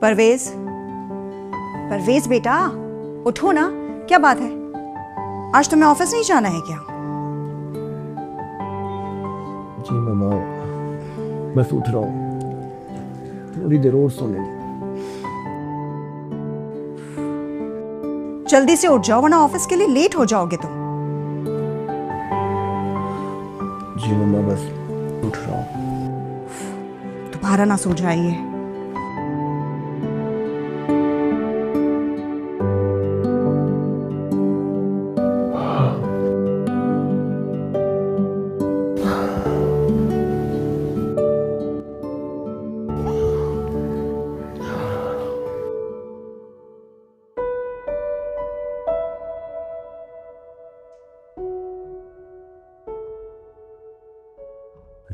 परवेज, परवेज बेटा उठो ना, क्या बात है? आज तुम्हें ऑफिस नहीं जाना है क्या? जी मम्मा, बस उठ रहा हूँ, थोड़ी देर और सोने दो। जल्दी से उठ जाओ वरना ऑफिस के लिए लेट हो जाओगे तुम। जी मम्मा, बस उठ रहा हूँ। दोबारा ना सो जाइए।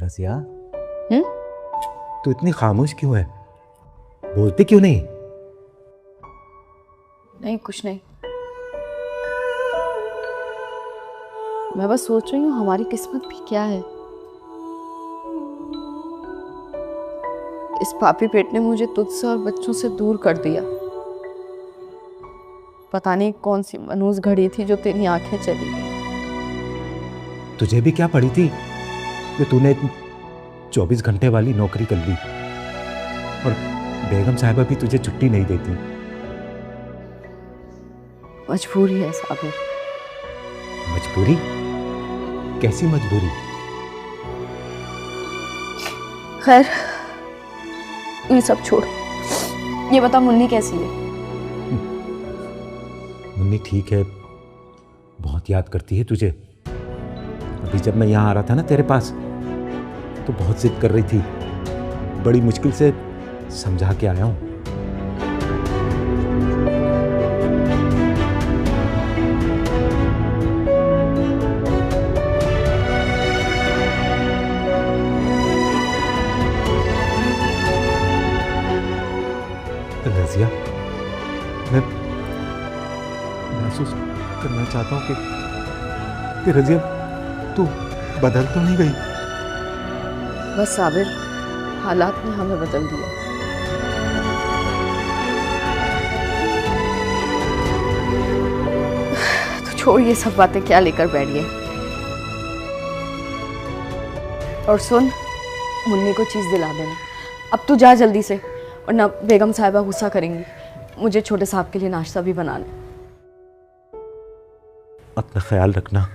रसिया, तू इतनी खामोश क्यों है? बोलती क्यों नहीं? नहीं, कुछ नहीं। मैं बस सोच रही हूँ हमारी किस्मत भी क्या है। इस पापी पेट ने मुझे तुझसे और बच्चों से दूर कर दिया। पता नहीं कौन सी मनहूस घड़ी थी जो तेरी आंखें चली गई। तुझे भी क्या पड़ी थी कि तूने 24 घंटे वाली नौकरी कर ली और बेगम साहिबा भी तुझे छुट्टी नहीं देती। मजबूरी है साबिर। मजबूरी? कैसी मजबूरी? खैर, ये सब छोड़, ये बता मुन्नी कैसी है? मुन्नी ठीक है, बहुत याद करती है तुझे। अभी जब मैं यहाँ आ रहा था ना तेरे पास, तो बहुत जिद कर रही थी। बड़ी मुश्किल से समझा के आया हूँ। रज़िया, मैं महसूस करना चाहता हूँ कि रज़िया तू बदल तो नहीं गई। बस साबिर, हालात ने हमें बदल दिया। तो छोड़ ये सब बातें, क्या लेकर बैठ गए। और सुन, मुन्नी को चीज दिला देना। अब तू जा जल्दी से, वरना बेगम साहिबा गुस्सा करेंगी। मुझे छोटे साहब के लिए नाश्ता भी बना ले। अपना ख्याल रखना।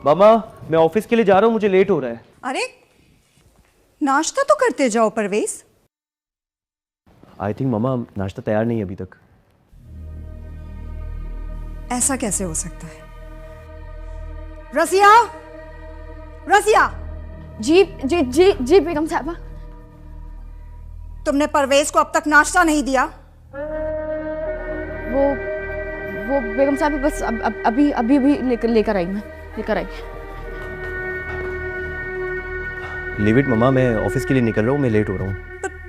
मामा, मैं ऑफिस के लिए जा रहा हूँ, मुझे लेट हो रहा है। अरे नाश्ता तो करते जाओ परवेज। आई थिंक मामा नाश्ता तैयार नहीं है अभी तक। ऐसा कैसे हो सकता है? रसिया, रसिया। जी जी जी जी बेगम साहिबा। तुमने परवेज को अब तक नाश्ता नहीं दिया? वो बेगम साहब बस अभी अभी लेकर आई, मैं लेकर आई। लीव इट मम्मा, मैं ऑफिस के लिए निकल रहा हूँ, मैं लेट हो रहा हूँ।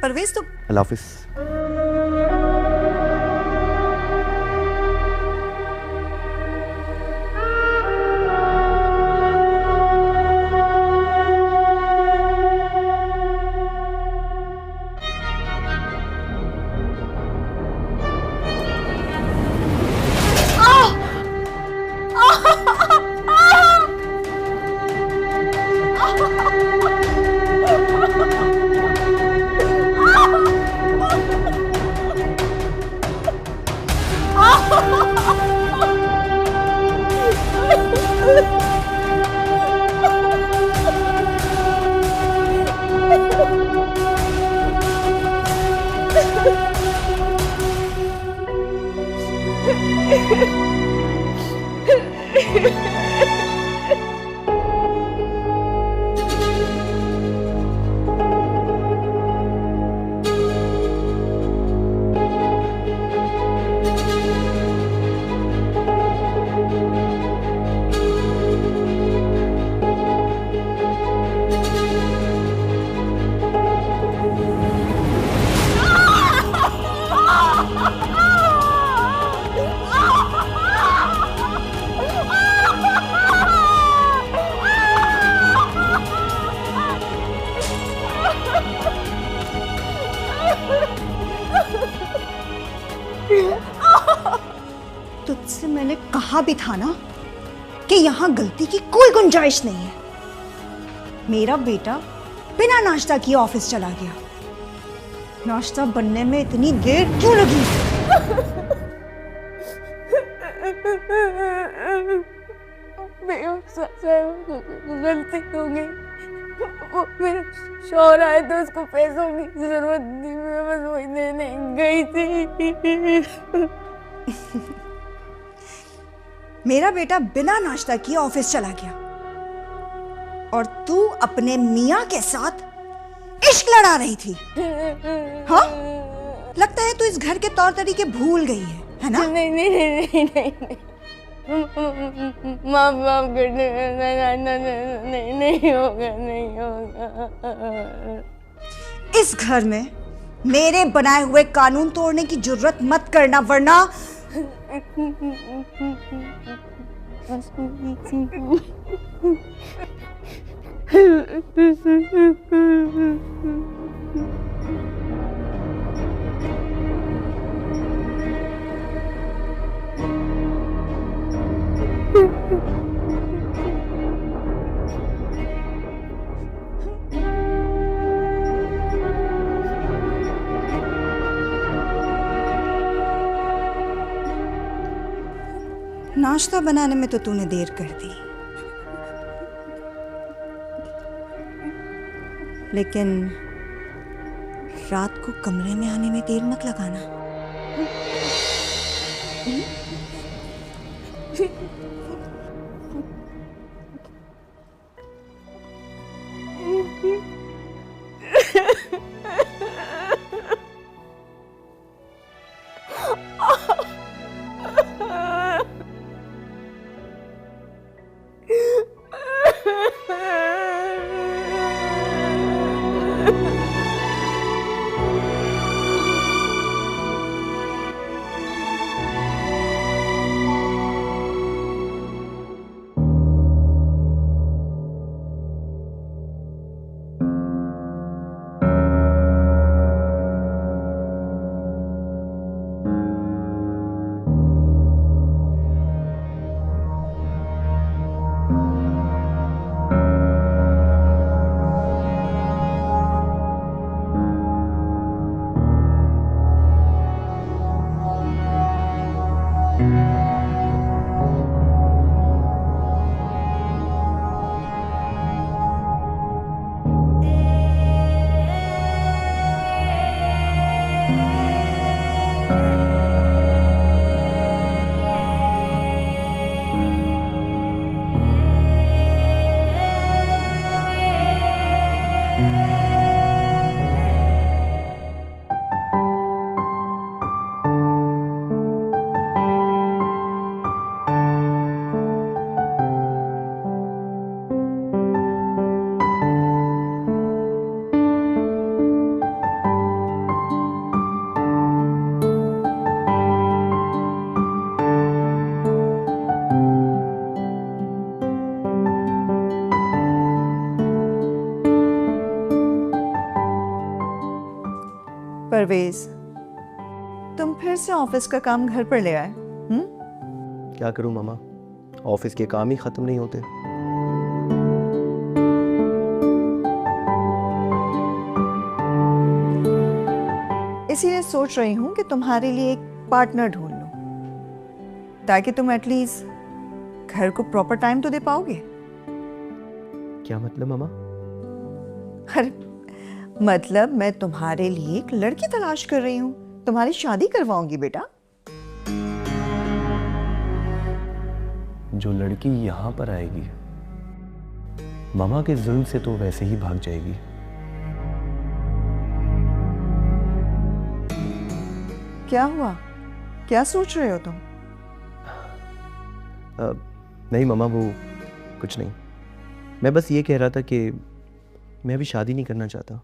परवेज तो अल्लाह हाफिज। तुझसे मैंने कहा भी था ना कि यहाँ गलती की कोई गुंजाइश नहीं है। मेरा बेटा बिना नाश्ता किए ऑफिस चला गया। नाश्ता बनने में इतनी देर क्यों लगी? गलती हो गई। वो मेरा शौहर आया तो उसको पैसों की जरूरत थी, मैं बस वही देने गई थी। मेरा बेटा बिना नाश्ता किए ऑफिस चला गया और तू अपने मियाँ के साथ इश्क लड़ा रही थी। हाँ, लगता है तू इस घर के तौर तरीके भूल गई है ना? नहीं नहीं नहीं नहीं नहीं, माफ माफ कर दे। नहीं नहीं होगा, नहीं होगा। इस घर में मेरे बनाए हुए कानून तोड़ने की जुर्रत मत करना, वरना नाश्ता बनाने में तो तूने देर कर दी, लेकिन रात को कमरे में आने में देर मत लगाना। परवेज, तुम फिर से ऑफिस का काम घर पर ले आए। क्या करूं मामा, ऑफिस के काम ही खत्म नहीं होते। इसीलिए सोच रही हूँ कि तुम्हारे लिए एक पार्टनर ढूंढ लूं, ताकि तुम एटलीस्ट घर को प्रॉपर टाइम तो दे पाओगे। क्या मतलब मामा? अरे मतलब मैं तुम्हारे लिए एक लड़की तलाश कर रही हूँ, तुम्हारी शादी करवाऊंगी बेटा। जो लड़की यहाँ पर आएगी मामा के जुल्म से तो वैसे ही भाग जाएगी। क्या हुआ, क्या सोच रहे हो तुम? नहीं मामा, वो कुछ नहीं। मैं बस ये कह रहा था कि मैं अभी शादी नहीं करना चाहता।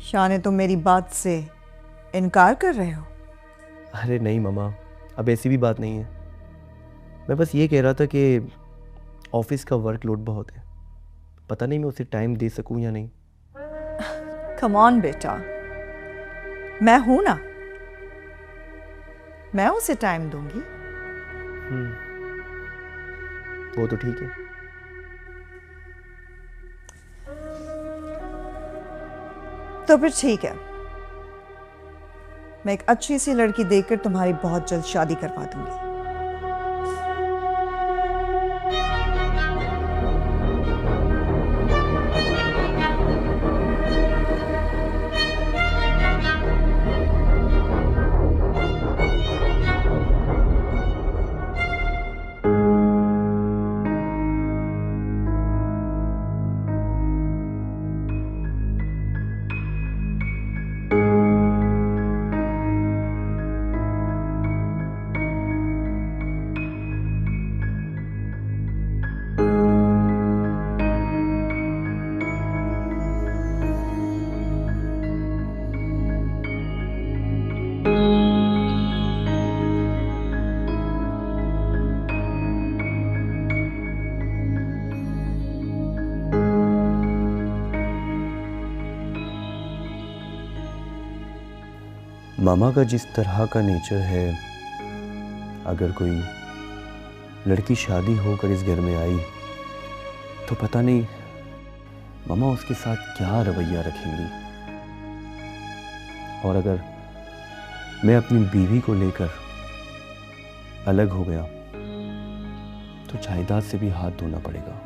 शाने, तुम मेरी बात से इनकार कर रहे हो? अरे नहीं मामा, अब ऐसी भी बात नहीं है। मैं बस ये कह रहा था कि ऑफिस का वर्कलोड बहुत है, पता नहीं मैं उसे टाइम दे सकूं या नहीं। कम ऑन बेटा, मैं हूं ना, मैं उसे टाइम दूंगी। वो तो ठीक है। तो फिर ठीक है, मैं एक अच्छी सी लड़की देखकर तुम्हारी बहुत जल्द शादी करवा दूंगी। मामा का जिस तरह का नेचर है, अगर कोई लड़की शादी होकर इस घर में आई तो पता नहीं मामा उसके साथ क्या रवैया रखेंगी। और अगर मैं अपनी बीवी को लेकर अलग हो गया तो जायदाद से भी हाथ धोना पड़ेगा।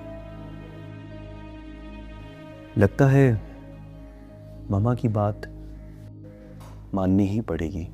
लगता है मामा की बात माननी ही पड़ेगी।